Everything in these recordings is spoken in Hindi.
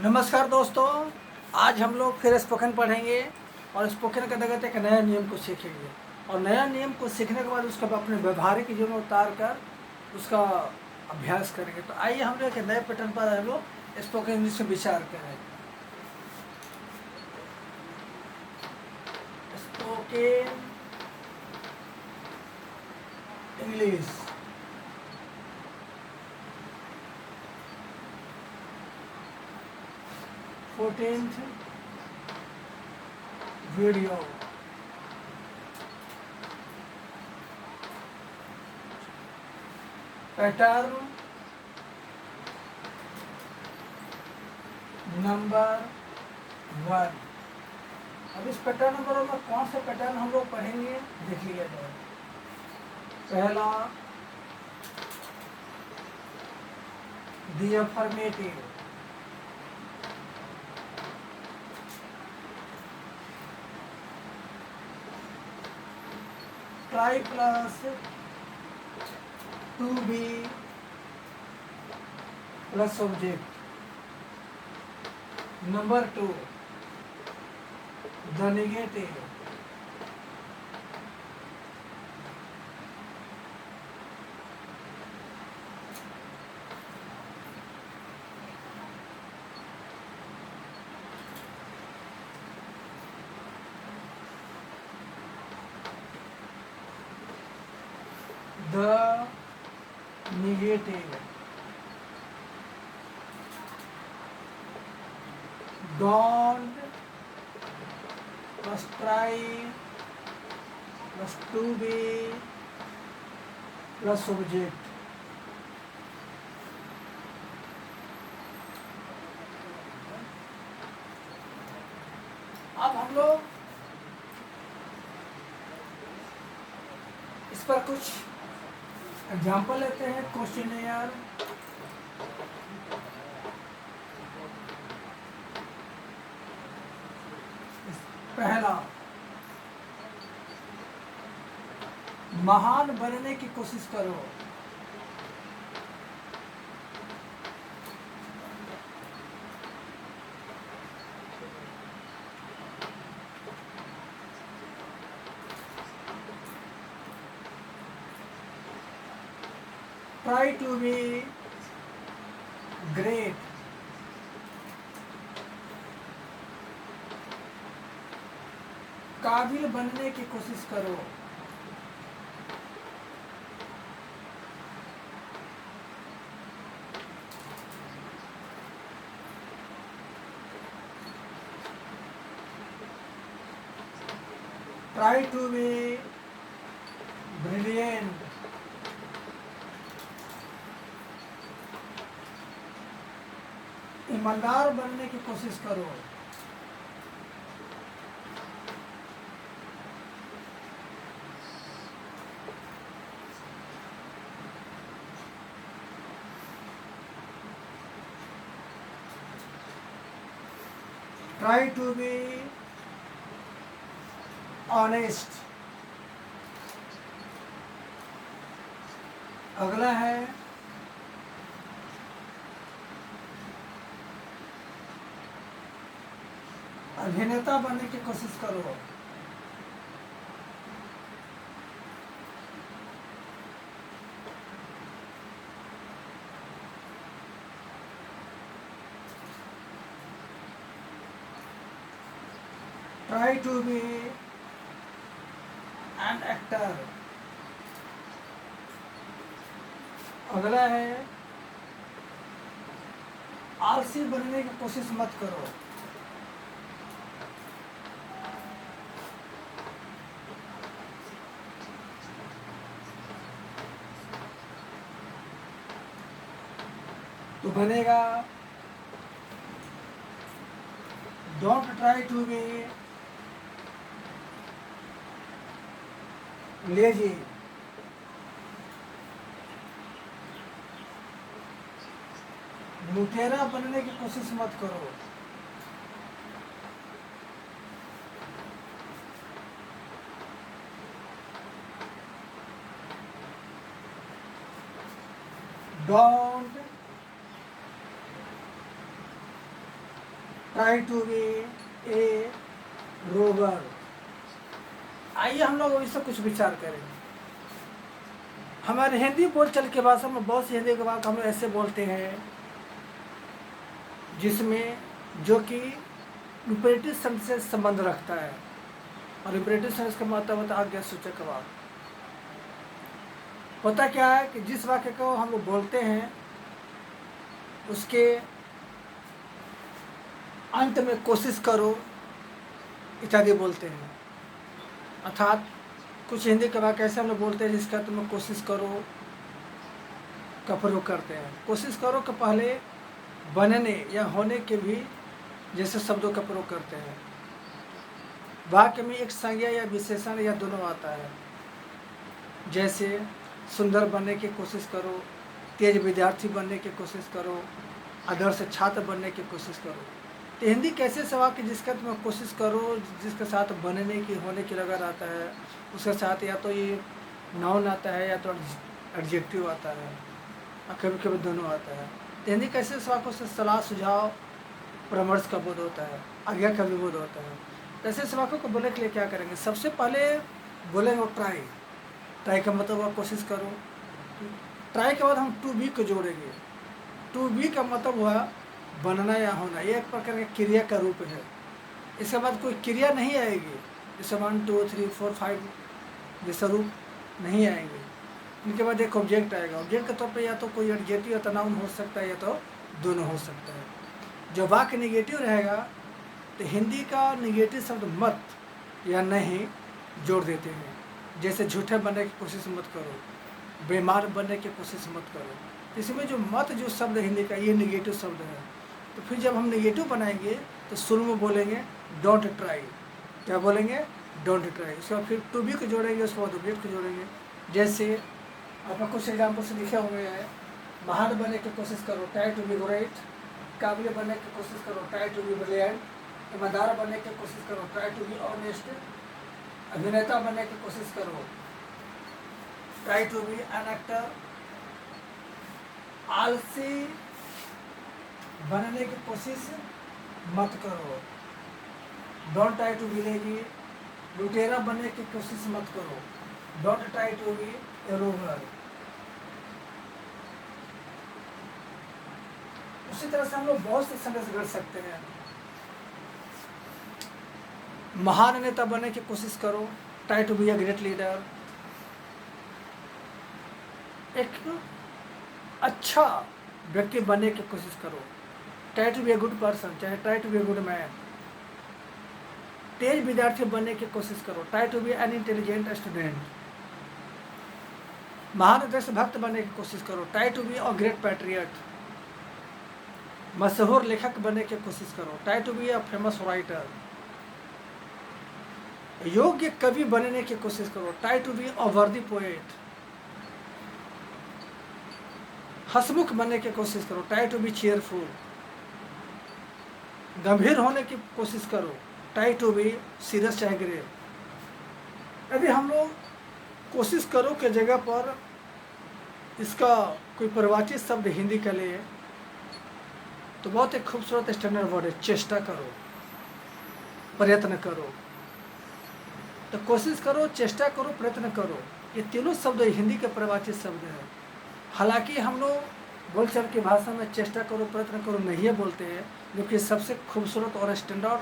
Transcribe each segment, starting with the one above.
नमस्कार दोस्तों। आज हम लोग फिर स्पोकन पढ़ेंगे और स्पोकन के अंतर्गत एक नया नियम को सीखेंगे और नया नियम को सीखने के बाद उसका अपने व्यवहारिक जीवन में उतार कर उसका अभ्यास करेंगे। तो आइए हम लोग एक नए पैटर्न पर हम लोग स्पोकन इंग्लिश में विचार करें। Spoken English fourteenth video. Pattern number 1। अब इस पैटर्न नंबर 1 में कौन से पैटर्न हम लोग पढ़ेंगे देख लीजिए। पहला, the affirmative. Try plus to be plus object. Number 2, the negative. The negative. Don't plus try plus to be plus object. अब हम लोग इस पर कुछ एग्जाम्पल लेते हैं। क्वेश्चन पहला, महान बनने की कोशिश करो। Try to be great. काबिल बनने की कोशिश करो। Try to be brilliant. ईमानदार बनने की कोशिश करो। Try to be honest. अगला है, अभिनेता बनने की कोशिश करो। Try to be an actor. अगला है, आलसी बनने की कोशिश मत करो। तो बनेगा, don't try to be lazy. लुटेरा बनने की कोशिश मत करो। Don't try to be a रोवर। आइए हम लोग इस पर कुछ विचार करें। हमारे हिंदी बोलचाल की भाषा में बहुत सी हिंदी के वाक्य हम लोग ऐसे बोलते हैं जिसमें जो कि इंपेरेटिव शब्द से संबंध रखता है, और इंपेरेटिव शब्द का मतलब होता है आज्ञा सूचक वाक्य। होता क्या है कि जिस वाक्य को हम लोग बोलते हैं उसके अंत में कोशिश करो इत्यादि बोलते हैं। अर्थात कुछ हिंदी के वाक्य ऐसे हम लोग बोलते हैं जिसका तुम कोशिश करो का प्रयोग करते हैं। कोशिश करो के पहले बनने या होने के भी जैसे शब्दों का प्रयोग करते हैं। वाक्य में एक संज्ञा या विशेषण या दोनों आता है, जैसे सुंदर बनने की कोशिश करो, तेज विद्यार्थी बनने की कोशिश करो, आदर्श छात्र बनने की कोशिश करो। तो हिंदी कैसे से वाक्य जिसका तुम कोशिश करो जिसके साथ बनने की होने की लगा आता है, उसके साथ या तो ये नाउन आता है या तो एडजेक्टिव आता है, और कभी कभी दोनों आता है। तो हिंदी कैसे से वाक्यों से सलाह सुझाव परामर्श का बोध होता है, आज्ञा का भी बोध होता है। ऐसे से वाक्यों को बोलने के लिए क्या करेंगे? सबसे पहले बोलेंगे ट्राई। ट्राई का मतलब हुआ कोशिश करो। ट्राई के बाद हम टू बी को जोड़ेंगे। टू बी का मतलब हुआ बनना या होना, ये एक प्रकार का क्रिया का रूप है। इसके बाद कोई क्रिया नहीं आएगी, जैसे 1 2 3 4 5 जैसा रूप नहीं आएंगे। इनके बाद एक ऑब्जेक्ट आएगा। ऑब्जेक्ट के तौर पे या तो कोई एडजेक्टिव या तो नाउन हो सकता है या तो दोनों हो सकता है। जो वाक्य निगेटिव रहेगा तो हिंदी का निगेटिव शब्द मत या नहीं जोड़ देते हैं। जैसे झूठे बनने की कोशिश मत करो, बेईमान बनने की कोशिश मत करो। इसमें जो मत जो शब्द है हिंदी का, ये निगेटिव शब्द है। तो फिर जब हम निगेटिव बनाएंगे तो शुरू में बोलेंगे डोंट ट्राई। क्या बोलेंगे? Don't try. उसके बाद फिर टू बी को जोड़ेंगे, उसके बाद ऑब्जेक्ट को जोड़ेंगे। जैसे आपका कुछ एग्जाम्पल से लिखे हुए हैं, महान बनने की कोशिश करो, ट्राई टू बी ग्रेट। काबिल बनने की कोशिश करो, ट्राई टू बी ब्रिलियंट। ईमानदार बनने की कोशिश करो, ट्राई टू बी ऑनेस्ट। अभिनेता बनने की कोशिश करो, try to be an actor. आलसी बनने की कोशिश मत करो, don't try to be lazy. लुटेरा बनने की कोशिश मत करो, don't try to be a रोवर। उसी तरह से हम लोग बहुत से संदेश कर सकते हैं। महान नेता बनने की कोशिश करो, try to be a great leader. एक अच्छा व्यक्ति बनने की कोशिश करो, try to be a good person, चाहे try to be a good man. तेज विद्यार्थी बनने की कोशिश करो, try to be an intelligent student. महान देशभक्त बनने की कोशिश करो, try to be a great patriot. मशहूर लेखक बनने की कोशिश करो, try to be a famous writer. योग्य कवि बनने की कोशिश करो, ट्राई टू बी अ वर्दी पोएट। हंसमुख बनने की कोशिश करो, ट्राई टू बी चीयरफुल। गंभीर होने की कोशिश करो, ट्राई टू बी सीरियस चाहे ग्रेव। यदि हम लोग कोशिश करो के जगह पर इसका कोई परिभाषित शब्द हिंदी के लिए तो बहुत एक खूबसूरत स्टैंडर्ड वर्ड है, चेष्टा करो, प्रयत्न करो। तो कोशिश करो, चेष्टा करो, प्रयत्न करो, ये तीनों शब्द हिंदी के परिभाषित शब्द हैं। हालांकि हम लोग बोलचाल की भाषा में चेष्टा करो, प्रयत्न करो नहीं बोलते हैं, जो कि सबसे खूबसूरत और स्टैंडर्ड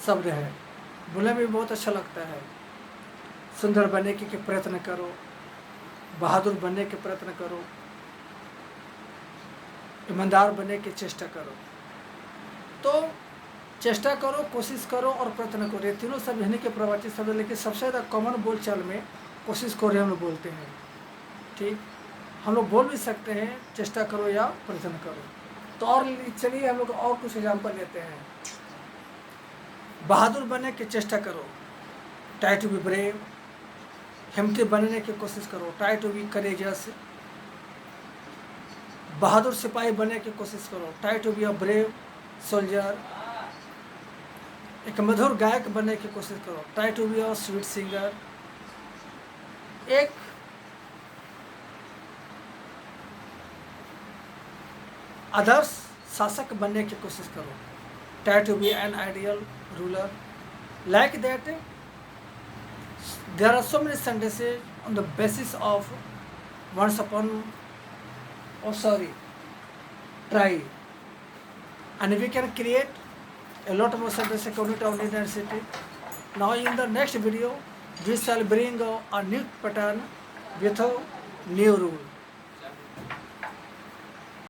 शब्द है। बोलने में भी बहुत अच्छा लगता है। सुंदर बनने के प्रयत्न करो, बहादुर बनने के प्रयत्न करो, ईमानदार बनने की चेष्टा करो। तो चेष्टा करो, कोशिश करो और प्रयत्न करो, ये तीनों शब्द हिंदी के परिभाषित शब्द। लेकिन सबसे ज़्यादा कॉमन बोलचाल में कोशिश करो हम लोग बोलते हैं। ठीक, हम लोग बोल भी सकते हैं चेष्टा करो या प्रयत्न करो। तो और चलिए हम लोग और कुछ एग्जाम्पल लेते हैं। बहादुर बनने की चेष्टा करो, ट्राई टू बी ब्रेव। हिम्मती बनने की कोशिश करो, ट्राई टू बी करेजियस। बहादुर सिपाही बनने की कोशिश करो, try to be a brave soldier. एक मधुर गायक बनने की कोशिश करो, try to be a sweet singer. एक आदर्श शासक बनने की कोशिश करो, try to be an ideal ruler. Like that, there are so many sentences on the basis of once upon, try, and we can create a lot more sentences according to our necessity. Now in the next video, we shall bring a new pattern with a new rule.